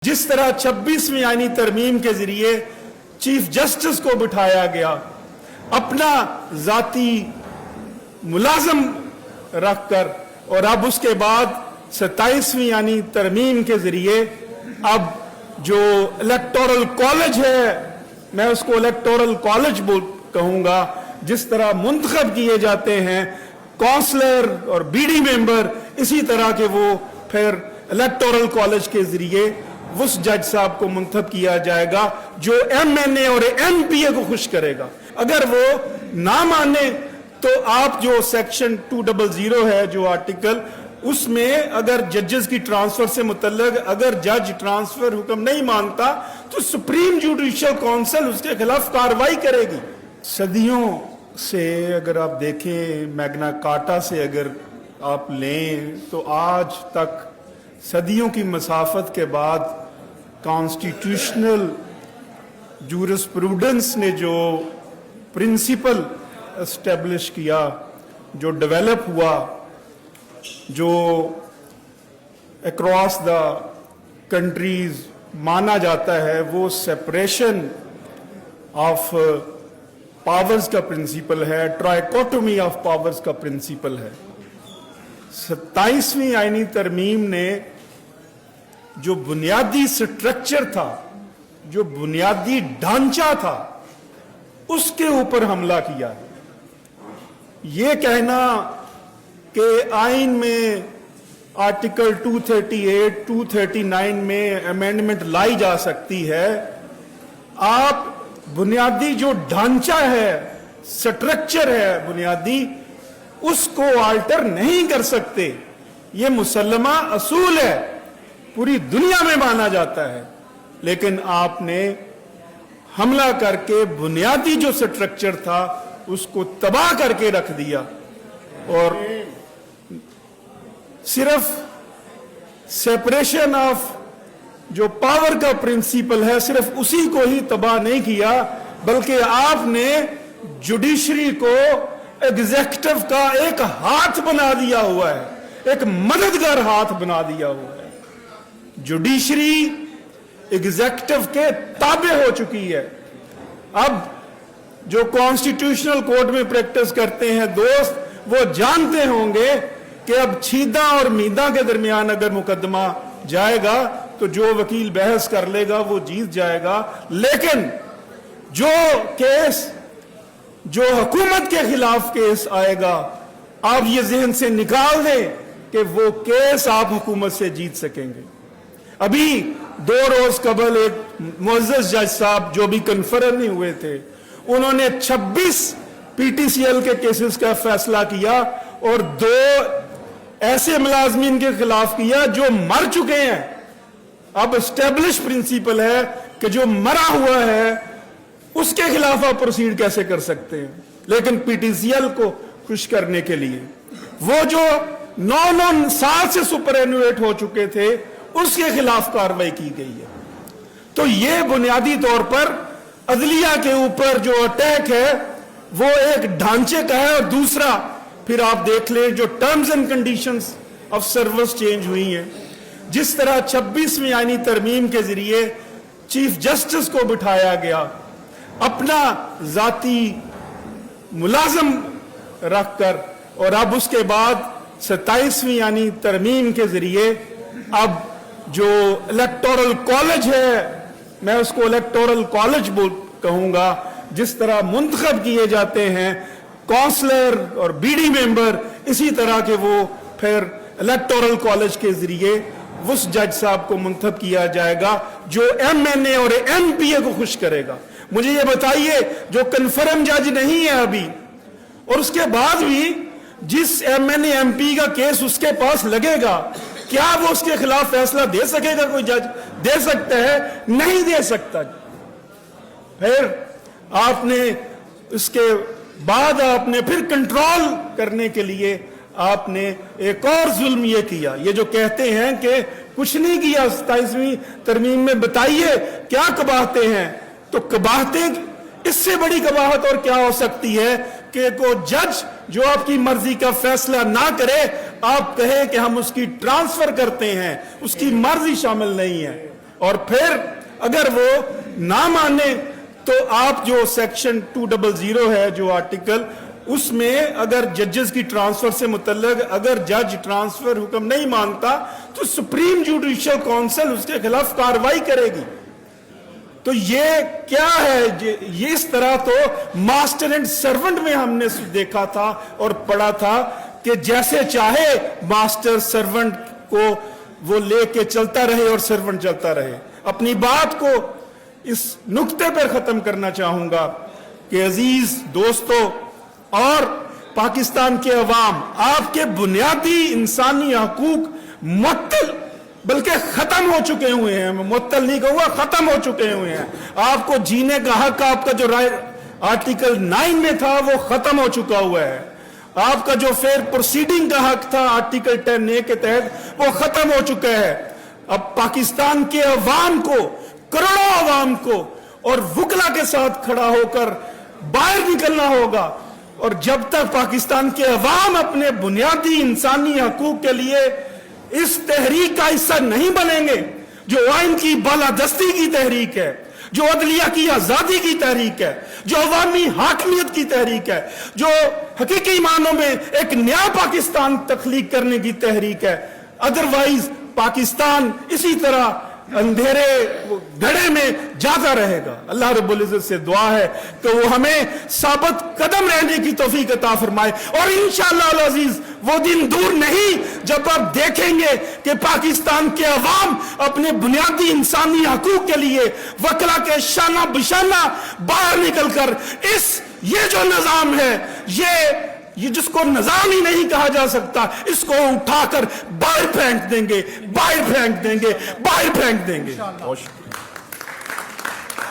जिस तरह 26वीं आईनी तरमीम के जरिए चीफ जस्टिस को बिठाया गया, अपना जाती मुलाजम रखकर, और अब उसके बाद 27वीं आईनी तरमीम के जरिए अब जो इलेक्टोरल कॉलेज है, मैं उसको इलेक्टोरल कॉलेज कहूंगा, जिस तरह मुंतखब किए जाते हैं काउंसलर और बीडी मेंबर, इसी तरह के वो फिर इलेक्टोरल कॉलेज के जरिए उस जज साहब को मुंतखब किया जाएगा जो एमएनए और एमपीए को खुश करेगा। अगर वो ना माने तो आप जो सेक्शन 200 है जो आर्टिकल, उसमें अगर जजेस की ट्रांसफर से मुतल्लक अगर जज ट्रांसफर हुक्म नहीं मानता तो सुप्रीम जुडिशियल काउंसिल उसके खिलाफ कार्रवाई करेगी। सदियों से अगर आप देखें, मैग्ना कार्टा से अगर आप लें तो आज तक सदियों की मसाफत के बाद कॉन्स्टिट्यूशनल जूरिस्प्रूडेंस ने जो प्रिंसिपल एस्टेब्लिश किया, जो डेवलप हुआ, जो अक्रॉस द कंट्रीज माना जाता है, वो सेपरेशन ऑफ पावर्स का प्रिंसिपल है, ट्राइकोटोमी ऑफ पावर्स का प्रिंसिपल है। 27वीं आईनी तरमीम ने जो बुनियादी स्ट्रक्चर था, जो बुनियादी ढांचा था, उसके ऊपर हमला किया। ये कहना कि आइन में आर्टिकल 238, 239 में अमेंडमेंट लाई जा सकती है, आप बुनियादी जो ढांचा है, स्ट्रक्चर है बुनियादी, उसको आल्टर नहीं कर सकते। ये मुसल्लमा असूल है, पूरी दुनिया में माना जाता है, लेकिन आपने हमला करके बुनियादी जो स्ट्रक्चर था उसको तबाह करके रख दिया, और सिर्फ सेपरेशन ऑफ जो पावर का प्रिंसिपल है, सिर्फ उसी को ही तबाह नहीं किया, बल्कि आपने जुडिशरी को एग्जीक्यूटिव का एक हाथ बना दिया हुआ है, एक मददगार हाथ बना दिया हुआ है। जुडिशरी एग्जीक्यूटिव के ताबे हो चुकी है। अब जो कॉन्स्टिट्यूशनल कोर्ट में प्रैक्टिस करते हैं दोस्त, वो जानते होंगे कि अब छीदा और मीदा के दरमियान अगर मुकदमा जाएगा तो जो वकील बहस कर लेगा वो जीत जाएगा, लेकिन जो केस जो हुकूमत के खिलाफ केस आएगा, आप ये जहन से निकाल दें कि वो केस आप हुकूमत से जीत सकेंगे। अभी 2 रोज कबल एक मुअज़्ज़ज़ जज साहब जो भी कन्फर्म नहीं हुए थे, उन्होंने 26 पीटीसीएल के केसेस का फैसला किया और 2 ऐसे मुलाजमीन के खिलाफ किया जो मर चुके हैं। अब एस्टेब्लिश प्रिंसिपल है कि जो मरा हुआ है उसके खिलाफ आप प्रोसीड कैसे कर सकते हैं, लेकिन पीटीसीएल को खुश करने के लिए वो जो 9 साल से सुपरएनुएट हो चुके थे उसके खिलाफ कार्रवाई की गई है। तो ये बुनियादी तौर पर अदलिया के ऊपर जो अटैक है वो एक ढांचे का है, और दूसरा फिर आप देख लें जो terms and conditions of service change हुई हैं। जिस तरह 26वीं आईनी तरमीम के जरिए चीफ जस्टिस को बिठाया गया, अपना जाती मुलाजम रखकर, और अब उसके बाद 27वीं आईनी तरमीम के जरिए अब जो इलेक्टोरल कॉलेज है, मैं उसको इलेक्टोरल कॉलेज कहूंगा, जिस तरह मुंतखब किए जाते हैं काउंसलर और बीडी मेंबर, इसी तरह के वो फिर इलेक्टोरल कॉलेज के जरिए उस जज साहब को मुंतखब किया जाएगा जो एमएनए और एमपीए को खुश करेगा। मुझे ये बताइए, जो कन्फर्म जज नहीं है अभी, और उसके बाद भी जिस एमएनए एमपी का केस उसके पास लगेगा, क्या वो उसके खिलाफ फैसला दे सकेगा? कोई जज दे सकता है? नहीं दे सकता। फिर आपने उसके बाद आपने फिर कंट्रोल करने के लिए आपने एक और जुल्म ये किया। ये जो कहते हैं कि कुछ नहीं किया 27वीं तरमीम में, बताइए क्या कबाहते हैं? तो कबाहतें, इससे बड़ी कबाहत और क्या हो सकती है कि को जज जो आपकी मर्जी का फैसला ना करे, आप कहे कि हम उसकी ट्रांसफर करते हैं, उसकी मर्जी शामिल नहीं है। اور پھر اگر وہ نہ مانے تو آپ جو سیکشن 200 ہے جو آرٹیکل، اس میں اگر ججز کی ٹرانسفر سے متعلق اگر جج ٹرانسفر حکم نہیں مانتا تو سپریم جوڈیشل کونسل اس کے خلاف کارروائی کرے گی. تو یہ کیا ہے؟ یہ اس طرح تو ماسٹر اینڈ سرونٹ میں ہم نے دیکھا تھا اور پڑھا تھا کہ جیسے چاہے ماسٹر سرونٹ کو وہ لے کے چلتا رہے اور سرونٹ چلتا رہے. اپنی بات کو اس نقطے پر ختم کرنا چاہوں گا کہ عزیز دوستو اور پاکستان کے عوام، آپ کے بنیادی انسانی حقوق معطل بلکہ ختم ہو چکے ہوئے ہیں. میں معطل نہیں کہوں گا، ختم ہو چکے ہوئے ہیں. آپ کو جینے کا حق آپ کا جو آرٹیکل 9 میں تھا وہ ختم ہو چکا ہوا ہے. آپ کا جو فیئر پروسیڈنگ کا حق تھا آرٹیکل 10A کے تحت وہ ختم ہو چکا ہے. اب پاکستان کے عوام کو، کروڑوں عوام کو اور وکلا کے ساتھ کھڑا ہو کر باہر نکلنا ہوگا. اور جب تک پاکستان کے عوام اپنے بنیادی انسانی حقوق کے لیے اس تحریک کا حصہ نہیں بنیں گے، جو آئین کی بالادستی کی تحریک ہے، جو عدلیہ کی آزادی کی تحریک ہے، جو عوامی حاکمیت کی تحریک ہے، جو حقیقی معنوں میں ایک نیا پاکستان تخلیق کرنے کی تحریک ہے، ادروائز پاکستان اسی طرح اندھیرے گھڑے میں جاتا رہے گا. اللہ رب العزت سے دعا ہے کہ وہ ہمیں ثابت قدم رہنے کی توفیق عطا فرمائے. اور انشاءاللہ العزیز وہ دن دور نہیں جب آپ دیکھیں گے کہ پاکستان کے عوام اپنے بنیادی انسانی حقوق کے لیے وکلا کے شانہ بشانہ باہر نکل کر یہ جو نظام ہے، یہ جس کو نظام ہی نہیں کہا جا سکتا، اس کو اٹھا کر باہر پھینک دیں گے، باہر پھینک دیں گے، باہر پھینک دیں گے.